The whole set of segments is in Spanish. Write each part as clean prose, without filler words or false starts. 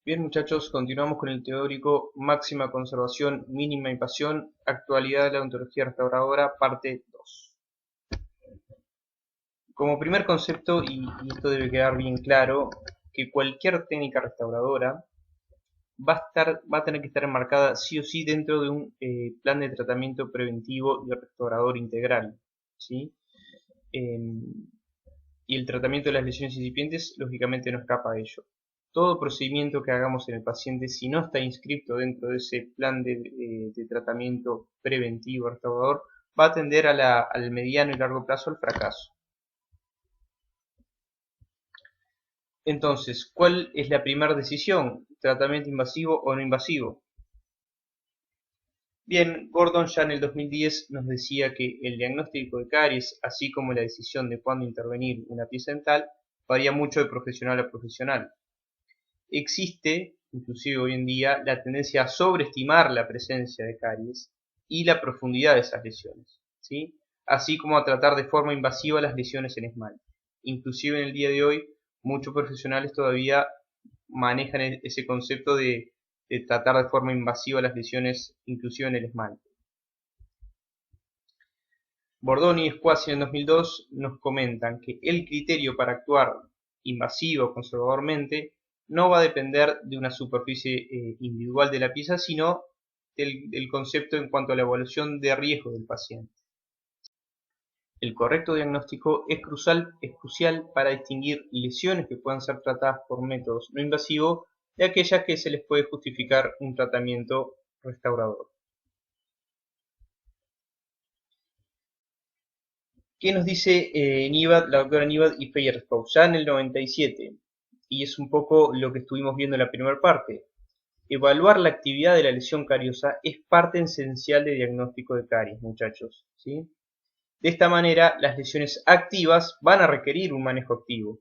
Bien muchachos, continuamos con el teórico máxima conservación, mínima invasión, actualidad de la ontología restauradora, parte 2. Como primer concepto, y esto debe quedar bien claro, que cualquier técnica restauradora va a tener que estar enmarcada sí o sí dentro de un plan de tratamiento preventivo y restaurador integral, ¿sí? Em, y el tratamiento de las lesiones incipientes lógicamente no escapa a ello. Todo procedimiento que hagamos en el paciente, si no está inscrito dentro de ese plan de tratamiento preventivo restaurador, va a tender al mediano y largo plazo al fracaso. Entonces, ¿cuál es la primera decisión? ¿Tratamiento invasivo o no invasivo? Bien, Gordon ya en el 2010 nos decía que el diagnóstico de caries, así como la decisión de cuándo intervenir una pieza dental, varía mucho de profesional a profesional. Existe, inclusive hoy en día, la tendencia a sobreestimar la presencia de caries y la profundidad de esas lesiones, ¿sí? Así como a tratar de forma invasiva las lesiones en esmalte. Inclusive en el día de hoy, muchos profesionales todavía manejan ese concepto de tratar de forma invasiva las lesiones, inclusive en el esmalte. Bordoni y Squassi en el 2002 nos comentan que el criterio para actuar invasivo o conservadormente no va a depender de una superficie individual de la pieza, sino del concepto en cuanto a la evaluación de riesgo del paciente. El correcto diagnóstico es crucial para distinguir lesiones que puedan ser tratadas por métodos no invasivos de aquellas que se les puede justificar un tratamiento restaurador. ¿Qué nos dice la doctora Nivad y Feyerskov? Ya en el 97, y es un poco lo que estuvimos viendo en la primera parte. Evaluar la actividad de la lesión cariosa es parte esencial de diagnóstico de caries, muchachos, ¿sí? De esta manera, las lesiones activas van a requerir un manejo activo,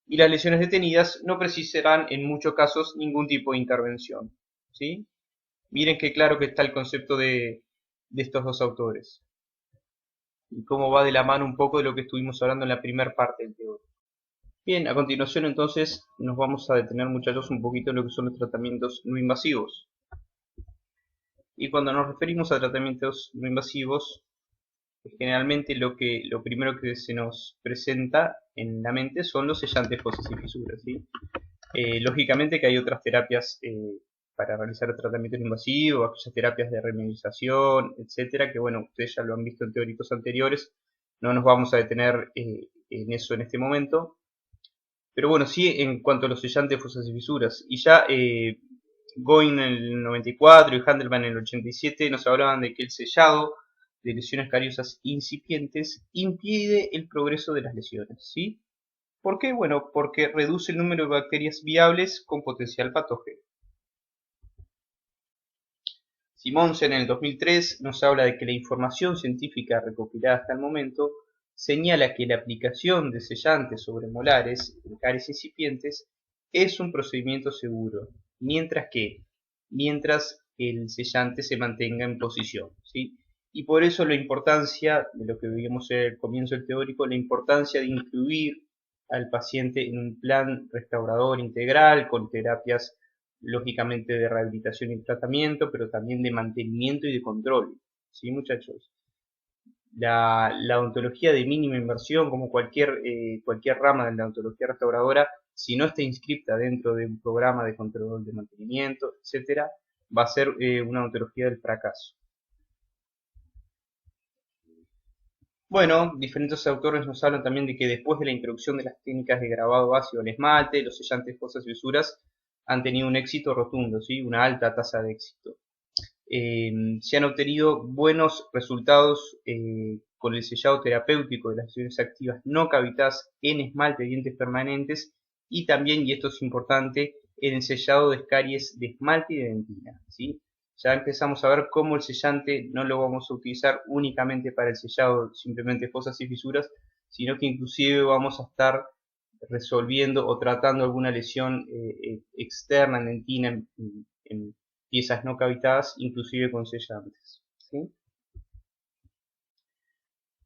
y las lesiones detenidas no precisarán en muchos casos ningún tipo de intervención, ¿sí? Miren qué claro que está el concepto de estos dos autores y cómo va de la mano un poco de lo que estuvimos hablando en la primera parte del teórico. Bien, a continuación entonces nos vamos a detener muchachos un poquito en lo que son los tratamientos no invasivos. Y cuando nos referimos a tratamientos no invasivos, generalmente lo primero que se nos presenta en la mente son los sellantes, fosas y fisuras, ¿sí? Lógicamente que hay otras terapias para realizar el tratamiento no invasivo, aquellas terapias de remionización, etcétera, que bueno, ustedes ya lo han visto en teóricos anteriores, no nos vamos a detener en eso en este momento. Pero bueno, sí en cuanto a los sellantes, fosas y fisuras. Y ya Goin en el 94 y Handelman en el 87 nos hablaban de que el sellado de lesiones cariosas incipientes impide el progreso de las lesiones, ¿sí? ¿Por qué? Bueno, porque reduce el número de bacterias viables con potencial patógeno. Simonsen en el 2003 nos habla de que la información científica recopilada hasta el momento señala que la aplicación de sellantes sobre molares en caries incipientes es un procedimiento seguro, mientras el sellante se mantenga en posición, ¿sí? Y por eso la importancia de lo que vimos en el comienzo del teórico, la importancia de incluir al paciente en un plan restaurador integral con terapias lógicamente de rehabilitación y tratamiento, pero también de mantenimiento y de control, ¿sí, muchachos? La odontología de mínima inversión, como cualquier rama de la odontología restauradora, si no está inscripta dentro de un programa de control de mantenimiento, etcétera, va a ser una odontología del fracaso. Bueno, diferentes autores nos hablan también de que después de la introducción de las técnicas de grabado ácido al esmalte, los sellantes, fosas y fisuras han tenido un éxito rotundo, ¿sí? Una alta tasa de éxito. Se han obtenido buenos resultados con el sellado terapéutico de las lesiones activas no cavitadas en esmalte de dientes permanentes y también, y esto es importante, en el sellado de escaries de esmalte y de dentina, ¿sí? Ya empezamos a ver cómo el sellante no lo vamos a utilizar únicamente para el sellado simplemente de fosas y fisuras, sino que inclusive vamos a estar resolviendo o tratando alguna lesión externa en dentina en piezas no cavitadas, inclusive con sellantes, ¿sí?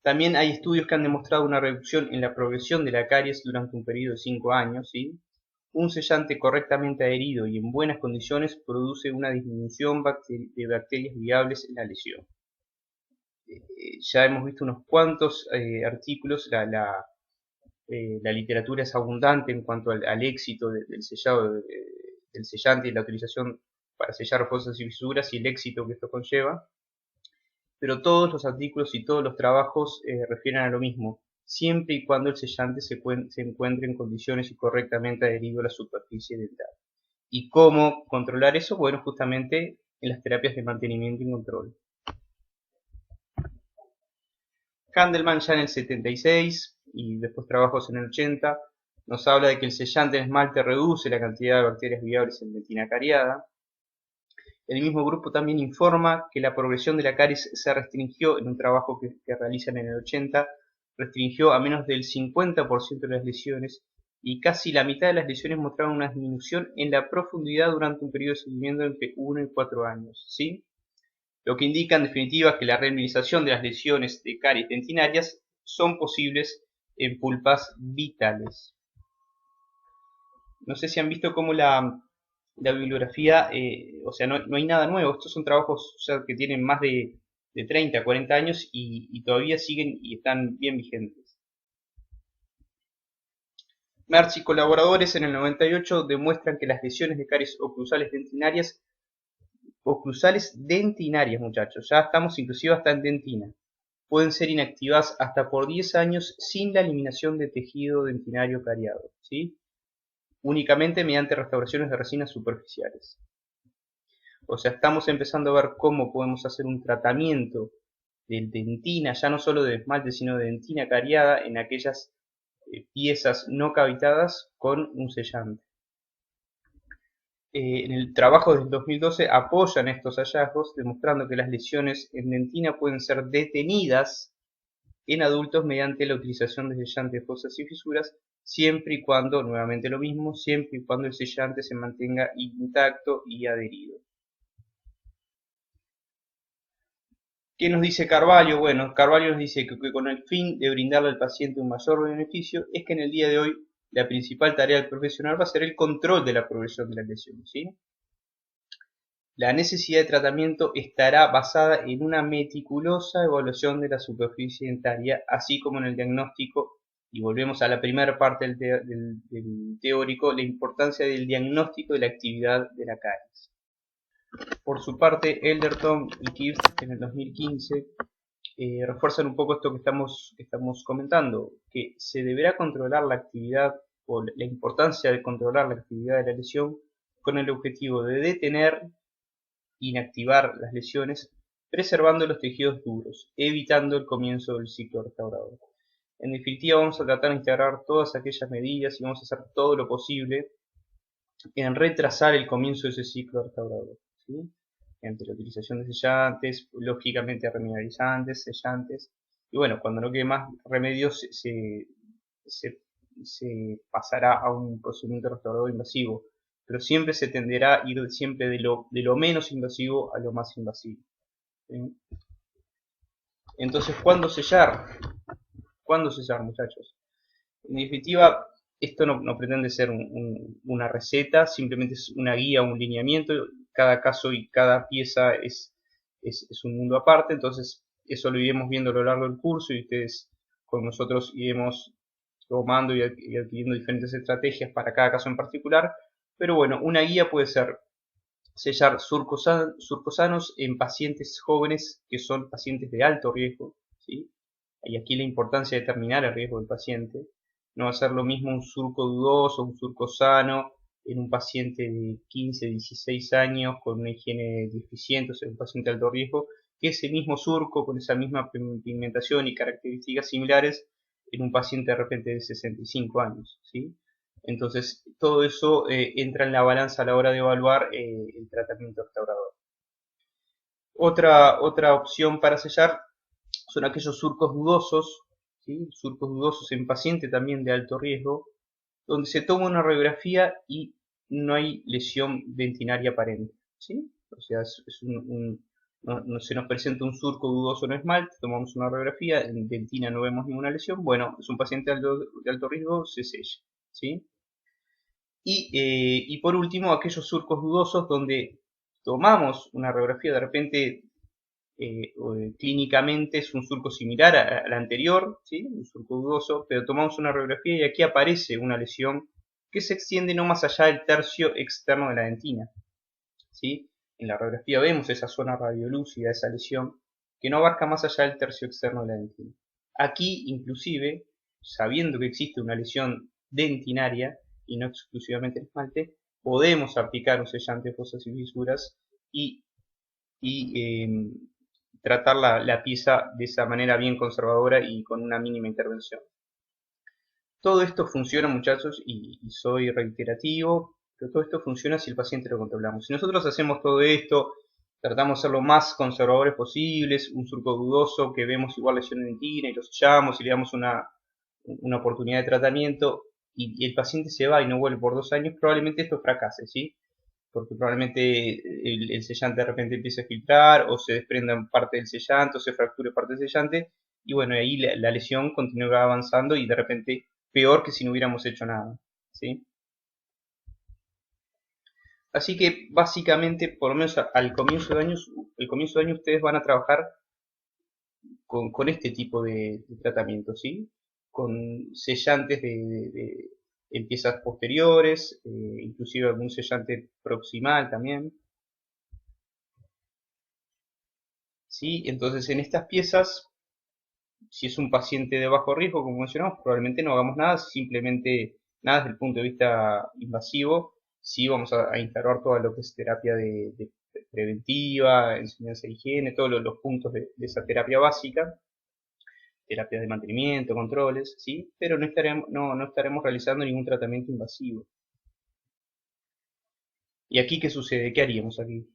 También hay estudios que han demostrado una reducción en la progresión de la caries durante un periodo de 5 años, ¿sí? Un sellante correctamente adherido y en buenas condiciones produce una disminución de bacterias viables en la lesión. Ya hemos visto unos cuantos artículos, la literatura es abundante en cuanto al éxito del sellado del sellante y la utilización para sellar fosas y fisuras y el éxito que esto conlleva, pero todos los artículos y todos los trabajos refieren a lo mismo, siempre y cuando el sellante se encuentre en condiciones y correctamente adherido a la superficie dental. ¿Y cómo controlar eso? Bueno, justamente en las terapias de mantenimiento y control. Handelman ya en el 76 y después trabajos en el 80 nos habla de que el sellante en esmalte reduce la cantidad de bacterias viables en dentina cariada. El mismo grupo también informa que la progresión de la caries se restringió en un trabajo que realizan en el 80, restringió a menos del 50% de las lesiones y casi la mitad de las lesiones mostraron una disminución en la profundidad durante un periodo de seguimiento entre 1 y 4 años, ¿sí? Lo que indica en definitiva que la remineralización de las lesiones de caries dentinarias son posibles en pulpas vitales. No sé si han visto cómo la bibliografía, o sea, no hay nada nuevo, estos son trabajos ya que tienen más de 30, 40 años y todavía siguen y están bien vigentes. Merz y colaboradores en el 98 demuestran que las lesiones de caries oclusales dentinarias, muchachos, ya estamos inclusive hasta en dentina, pueden ser inactivadas hasta por 10 años sin la eliminación de tejido dentinario cariado, ¿sí? Únicamente mediante restauraciones de resinas superficiales. O sea, estamos empezando a ver cómo podemos hacer un tratamiento de dentina, ya no solo de esmalte, sino de dentina cariada en aquellas piezas no cavitadas con un sellante. En el trabajo del 2012 apoyan estos hallazgos, demostrando que las lesiones en dentina pueden ser detenidas en adultos mediante la utilización de sellante de fosas y fisuras, siempre y cuando, nuevamente lo mismo, siempre y cuando el sellante se mantenga intacto y adherido. ¿Qué nos dice Carvalho? Bueno, Carvalho nos dice que con el fin de brindarle al paciente un mayor beneficio es que en el día de hoy la principal tarea del profesional va a ser el control de la progresión de la lesión, ¿sí? La necesidad de tratamiento estará basada en una meticulosa evaluación de la superficie dentaria, así como en el diagnóstico, y volvemos a la primera parte del teórico, la importancia del diagnóstico de la actividad de la caries. Por su parte, Elderton y Gibbs en el 2015 refuerzan un poco esto que estamos comentando, que se deberá controlar la actividad o la importancia de controlar la actividad de la lesión con el objetivo de detener, inactivar las lesiones, preservando los tejidos duros, evitando el comienzo del ciclo restaurador. En definitiva, vamos a tratar de integrar todas aquellas medidas y vamos a hacer todo lo posible en retrasar el comienzo de ese ciclo restaurador, ¿sí? Entre la utilización de sellantes, lógicamente remineralizantes, sellantes, y bueno, cuando no quede más remedios se pasará a un procedimiento restaurador invasivo, pero siempre se tenderá a ir siempre de lo menos invasivo a lo más invasivo, ¿sí? Entonces, ¿cuándo sellar? ¿Cuándo sellar, muchachos? En definitiva, esto no pretende ser una receta, simplemente es una guía, un lineamiento. Cada caso y cada pieza es un mundo aparte, entonces eso lo iremos viendo a lo largo del curso y ustedes con nosotros iremos tomando y adquiriendo diferentes estrategias para cada caso en particular. Pero bueno, una guía puede ser sellar surcos sanos en pacientes jóvenes que son pacientes de alto riesgo, ¿sí? Y aquí la importancia de determinar el riesgo del paciente. No va a ser lo mismo un surco dudoso, un surco sano en un paciente de 15, 16 años con una higiene deficiente, o sea, un paciente de alto riesgo, que ese mismo surco con esa misma pigmentación y características similares en un paciente de repente de 65 años, ¿sí? Entonces, todo eso entra en la balanza a la hora de evaluar el tratamiento restaurador. Otra opción para sellar son aquellos surcos dudosos, ¿sí? Surcos dudosos en paciente también de alto riesgo, donde se toma una radiografía y no hay lesión dentinaria aparente, ¿sí? O sea, no se nos presenta un surco dudoso en esmalte, tomamos una radiografía, en dentina no vemos ninguna lesión, bueno, es un paciente de alto riesgo, se sella, ¿sí? Y por último, aquellos surcos dudosos donde tomamos una radiografía de repente clínicamente es un surco similar al anterior, ¿sí? Un surco dudoso, pero tomamos una radiografía y aquí aparece una lesión que se extiende no más allá del tercio externo de la dentina, ¿sí? En la radiografía vemos esa zona radiolúcida, esa lesión, que no abarca más allá del tercio externo de la dentina. Aquí, inclusive, sabiendo que existe una lesión dentinaria, y no exclusivamente el esmalte, podemos aplicar un sellante de fosas y fisuras y, y tratar la pieza de esa manera bien conservadora y con una mínima intervención. Todo esto funciona, muchachos, y soy reiterativo, pero todo esto funciona si el paciente lo controlamos. Si nosotros hacemos todo esto, tratamos de ser lo más conservadores posibles, un surco dudoso que vemos igual lesión dentina y lo sellamos y le damos una oportunidad de tratamiento y el paciente se va y no vuelve por 2 años, probablemente esto fracase, ¿sí? Porque probablemente el sellante de repente empiece a filtrar o se desprenda parte del sellante o se fracture parte del sellante y bueno, ahí la lesión continúa avanzando y de repente peor que si no hubiéramos hecho nada, ¿sí? Así que básicamente, por lo menos al comienzo de año, ustedes van a trabajar con este tipo de tratamiento, ¿sí? Con sellantes en piezas posteriores, inclusive algún sellante proximal también, ¿sí? Entonces en estas piezas, si es un paciente de bajo riesgo, como mencionamos, probablemente no hagamos nada, simplemente nada desde el punto de vista invasivo. Sí vamos a instalar todo lo que es terapia de preventiva, enseñanza de higiene, todos los puntos de esa terapia básica, terapias de mantenimiento, controles, ¿sí? Pero no estaremos realizando ningún tratamiento invasivo. ¿Y aquí qué sucede? ¿Qué haríamos aquí?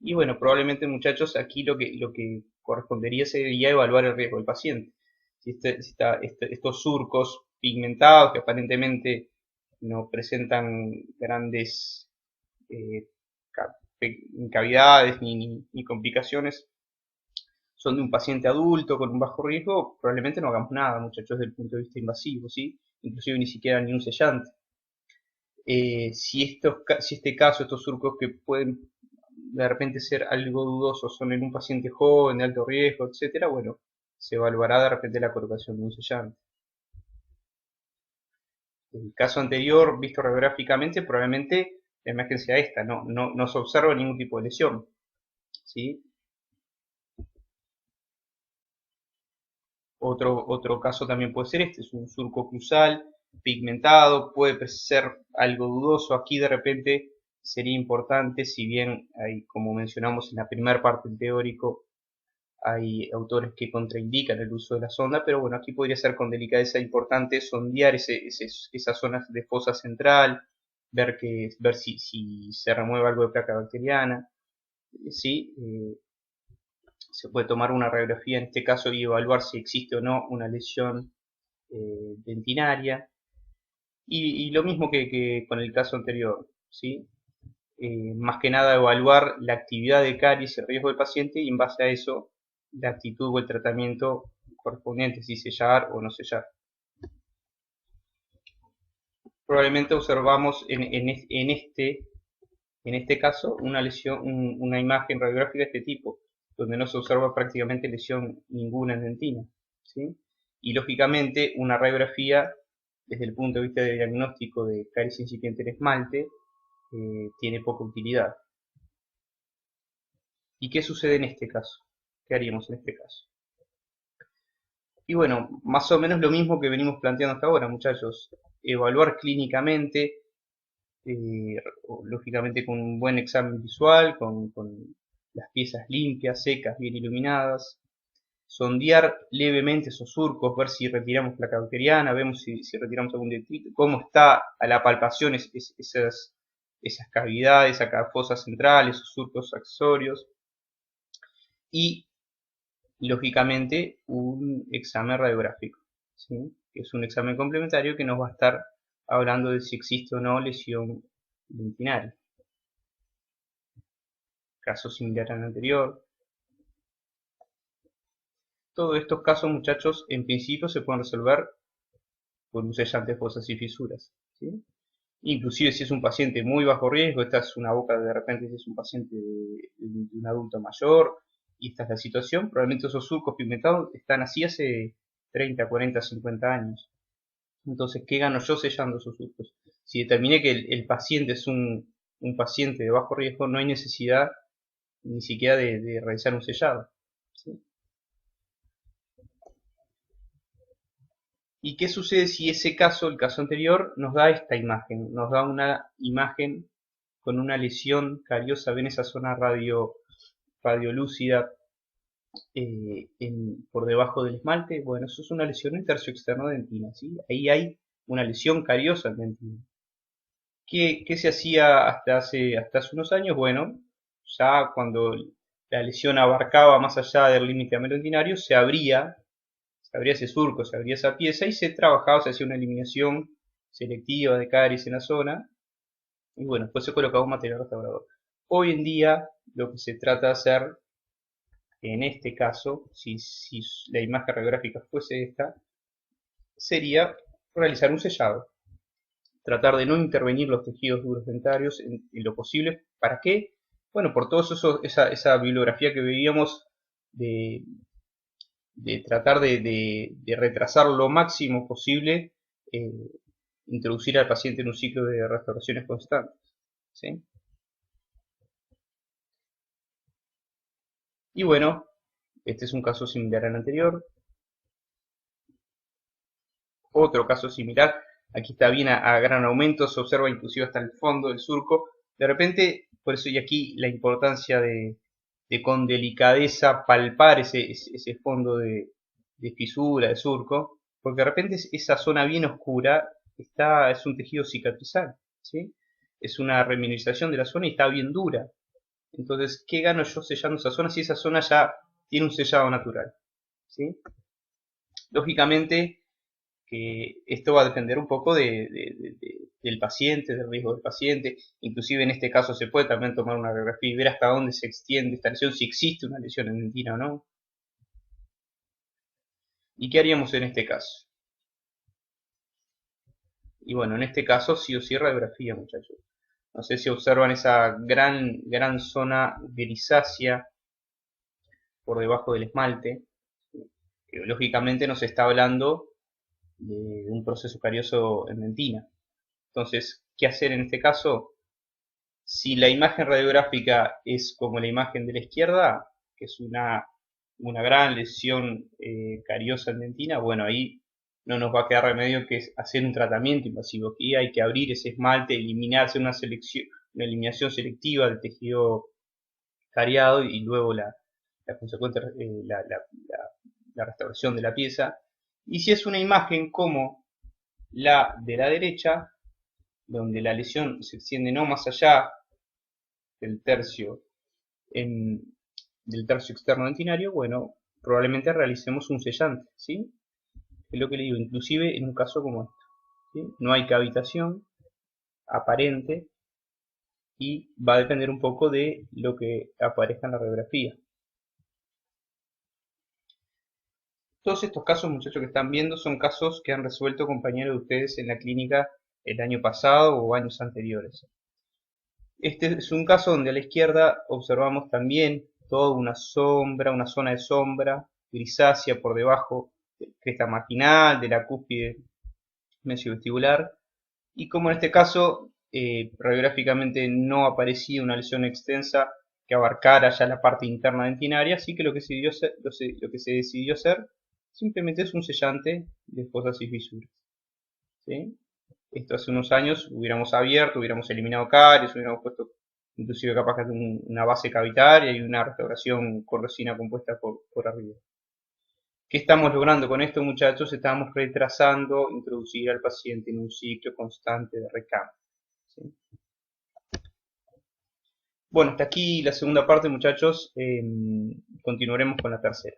Y bueno, probablemente muchachos, aquí lo que correspondería sería evaluar el riesgo del paciente. Si estos surcos pigmentados que aparentemente no presentan grandes eh, incavidades ni complicaciones, son de un paciente adulto con un bajo riesgo, probablemente no hagamos nada, muchachos, desde el punto de vista invasivo, ¿sí? Inclusive ni siquiera ni un sellante. Si este caso, estos surcos que pueden de repente ser algo dudosos son en un paciente joven, de alto riesgo, etcétera, bueno, se evaluará de repente la colocación de un sellante. El caso anterior, visto radiográficamente, probablemente la imagen sea esta, no se observa ningún tipo de lesión, ¿sí? Otro caso también puede ser este, es un surco cruzal pigmentado, puede ser algo dudoso. Aquí de repente sería importante, si bien hay, como mencionamos en la primera parte del teórico, hay autores que contraindican el uso de la sonda, pero bueno, aquí podría ser con delicadeza importante sondear esas zonas de fosa central, ver si se remueve algo de placa bacteriana, ¿sí? Se puede tomar una radiografía en este caso y evaluar si existe o no una lesión dentinaria. Y lo mismo que con el caso anterior, ¿sí? Más que nada evaluar la actividad de caries y el riesgo del paciente y en base a eso la actitud o el tratamiento correspondiente, si sellar o no sellar. Probablemente observamos en este caso una lesión, una imagen radiográfica de este tipo, donde no se observa prácticamente lesión ninguna en dentina, ¿sí? Y lógicamente una radiografía desde el punto de vista de diagnóstico de caries incipiente en esmalte tiene poca utilidad. ¿Y qué sucede en este caso? ¿Qué haríamos en este caso? Y bueno, más o menos lo mismo que venimos planteando hasta ahora, muchachos. Evaluar clínicamente, eh, lógicamente con un buen examen visual, con las piezas limpias, secas, bien iluminadas. Sondear levemente esos surcos, ver si retiramos placa bacteriana, vemos si retiramos algún detrito, cómo está a la palpación esas cavidades, acá fosas centrales, esos surcos accesorios. Y lógicamente un examen radiográfico, ¿sí? Que es un examen complementario que nos va a estar hablando de si existe o no lesión dentinaria. Caso similar al anterior. Todos estos casos, muchachos, en principio se pueden resolver con un sellante de fosas y fisuras, ¿sí? Inclusive si es un paciente muy bajo riesgo, esta es una boca de repente si es un paciente de un adulto mayor, y esta es la situación, probablemente esos surcos pigmentados están así hace 30, 40, 50 años. Entonces, ¿qué gano yo sellando esos surcos? Si determiné que el paciente es un paciente de bajo riesgo, no hay necesidad ni siquiera de realizar un sellado. ¿Sí? ¿Y qué sucede si ese caso, el caso anterior, nos da esta imagen? Nos da una imagen con una lesión cariosa, ven esa zona radiolúcida por debajo del esmalte. Bueno, eso es una lesión en tercio externo dentina, ¿sí? Ahí hay una lesión cariosa en dentina. ¿Qué se hacía hasta hace unos años? Bueno, ya cuando la lesión abarcaba más allá del límite amelodentinario, se abría ese surco, se abría esa pieza y se trabajaba, se hacía una eliminación selectiva de caries en la zona y bueno, después se colocaba un material restaurador. Hoy en día lo que se trata de hacer, en este caso, si la imagen radiográfica fuese esta, sería realizar un sellado. Tratar de no intervenir los tejidos duros dentarios en lo posible. ¿Para qué? Bueno, por todo esa bibliografía que veíamos de, de tratar de retrasar lo máximo posible, eh, introducir al paciente en un ciclo de restauraciones constantes. ¿Sí? Y bueno, este es un caso similar al anterior. Otro caso similar, aquí está bien a gran aumento, se observa inclusive hasta el fondo del surco. De repente, por eso y aquí la importancia de con delicadeza palpar ese fondo de fisura, de surco, porque de repente esa zona bien oscura es un tejido cicatrizal, ¿sí? Es una remineralización de la zona y está bien dura. Entonces, ¿qué gano yo sellando esa zona si esa zona ya tiene un sellado natural? ¿Sí? Lógicamente, que esto va a depender un poco del paciente, del riesgo del paciente. Inclusive en este caso se puede también tomar una radiografía y ver hasta dónde se extiende esta lesión, si existe una lesión en dentina o no. ¿Y qué haríamos en este caso? Y bueno, en este caso sí o sí radiografía, muchachos. No sé si observan esa gran zona grisácea por debajo del esmalte, que lógicamente nos está hablando de un proceso carioso en dentina. Entonces, ¿qué hacer en este caso? Si la imagen radiográfica es como la imagen de la izquierda, que es una gran lesión cariosa en dentina, bueno, ahí no nos va a quedar remedio que hacer un tratamiento invasivo. Aquí hay que abrir ese esmalte, eliminarse una eliminación selectiva del tejido cariado y luego la consecuente la restauración de la pieza. Y si es una imagen como la de la derecha, donde la lesión se extiende no más allá del tercio, en, del tercio externo dentinario, bueno, probablemente realicemos un sellante, ¿sí? Es lo que le digo, inclusive en un caso como este, ¿sí? No hay cavitación aparente y va a depender un poco de lo que aparezca en la radiografía. Todos estos casos, muchachos, que están viendo son casos que han resuelto compañeros de ustedes en la clínica el año pasado o años anteriores. Este es un caso donde a la izquierda observamos también toda una sombra, una zona de sombra grisácea por debajo de cresta marginal, de la cúspide mesiovestibular, y como en este caso radiográficamente no aparecía una lesión extensa que abarcara ya la parte interna dentinaria, así que lo que se decidió hacer simplemente es un sellante de fosas y fisuras. ¿Sí? Esto hace unos años hubiéramos abierto, hubiéramos eliminado caries, hubiéramos puesto inclusive capaz que una base cavitaria y una restauración con resina compuesta por arriba. ¿Qué estamos logrando con esto, muchachos? Estamos retrasando introducir al paciente en un ciclo constante de recambio. ¿Sí? Bueno, hasta aquí la segunda parte, muchachos. Continuaremos con la tercera.